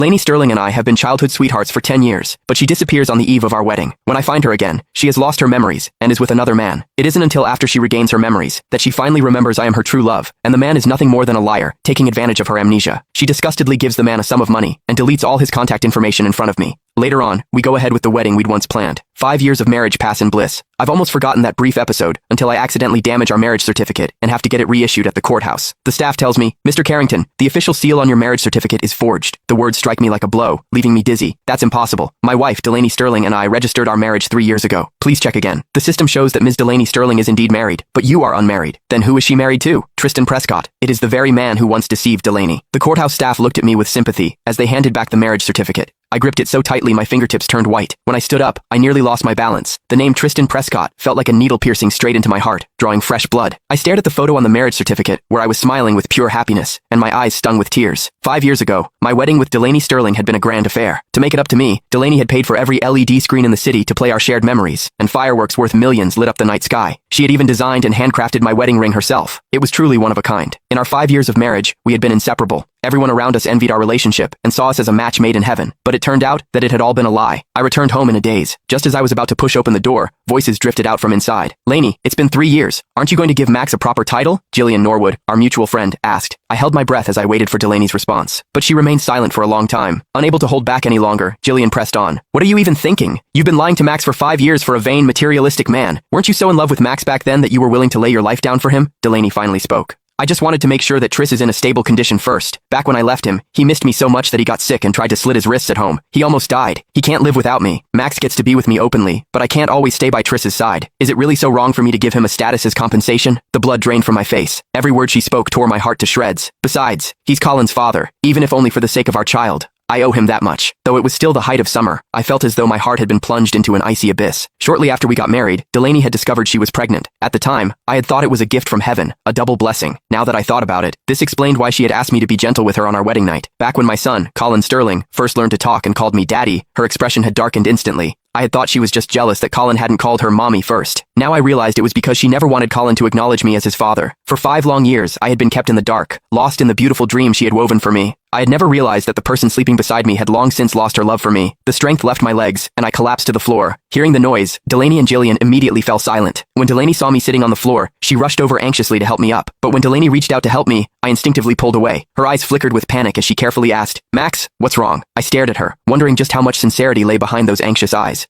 Lainey Sterling and I have been childhood sweethearts for 10 years, but she disappears on the eve of our wedding. When I find her again, she has lost her memories and is with another man. It isn't until after she regains her memories that she finally remembers I am her true love, and the man is nothing more than a liar, taking advantage of her amnesia. She disgustedly gives the man a sum of money and deletes all his contact information in front of me. Later on, we go ahead with the wedding we'd once planned. 5 years of marriage pass in bliss. I've almost forgotten that brief episode until I accidentally damage our marriage certificate and have to get it reissued at the courthouse. The staff tells me, "Mr. Carrington, the official seal on your marriage certificate is forged." The words strike me like a blow, leaving me dizzy. That's impossible. My wife, Delaney Sterling, and I registered our marriage 3 years ago. Please check again. The system shows that Ms. Delaney Sterling is indeed married, but you are unmarried. Then who is she married to? Tristan Prescott. It is the very man who once deceived Delaney. The courthouse staff looked at me with sympathy as they handed back the marriage certificate. I gripped it so tightly my fingertips turned white. When I stood up, I nearly lost my balance. The name Tristan Prescott felt like a needle piercing straight into my heart, drawing fresh blood. I stared at the photo on the marriage certificate, where I was smiling with pure happiness, and my eyes stung with tears. 5 years ago, my wedding with Delaney Sterling had been a grand affair. To make it up to me, Delaney had paid for every LED screen in the city to play our shared memories, and fireworks worth millions lit up the night sky. She had even designed and handcrafted my wedding ring herself. It was truly one of a kind. In our 5 years of marriage, we had been inseparable. Everyone around us envied our relationship and saw us as a match made in heaven, but it turned out that it had all been a lie. I returned home in a daze. Just as I was about to push open the door, voices drifted out from inside. "Lainey, it's been 3 years. Aren't you going to give Max a proper title?" Jillian Norwood, our mutual friend, asked. I held my breath as I waited for Delaney's response, but she remained silent for a long time. Unable to hold back any longer, Jillian pressed on. "What are you even thinking? You've been lying to Max for 5 years for a vain, materialistic man. Weren't you so in love with Max back then that you were willing to lay your life down for him?" Delaney finally spoke. "I just wanted to make sure that Tris is in a stable condition first. Back when I left him, he missed me so much that he got sick and tried to slit his wrists at home. He almost died. He can't live without me. Max gets to be with me openly, but I can't always stay by Tris's side. Is it really so wrong for me to give him a status as compensation?" The blood drained from my face. Every word she spoke tore my heart to shreds. Besides, he's Colin's father, even if only for the sake of our child. I owe him that much. Though it was still the height of summer, I felt as though my heart had been plunged into an icy abyss. Shortly after we got married, Delaney had discovered she was pregnant. At the time, I had thought it was a gift from heaven, a double blessing. Now that I thought about it, this explained why she had asked me to be gentle with her on our wedding night. Back when my son, Colin Sterling, first learned to talk and called me daddy, her expression had darkened instantly. I had thought she was just jealous that Colin hadn't called her mommy first. Now I realized it was because she never wanted Colin to acknowledge me as his father. For 5 long years, I had been kept in the dark, lost in the beautiful dream she had woven for me. I had never realized that the person sleeping beside me had long since lost her love for me. The strength left my legs, and I collapsed to the floor. Hearing the noise, Delaney and Jillian immediately fell silent. When Delaney saw me sitting on the floor, she rushed over anxiously to help me up. But when Delaney reached out to help me, I instinctively pulled away. Her eyes flickered with panic as she carefully asked, "Max, what's wrong?" I stared at her, wondering just how much sincerity lay behind those anxious eyes.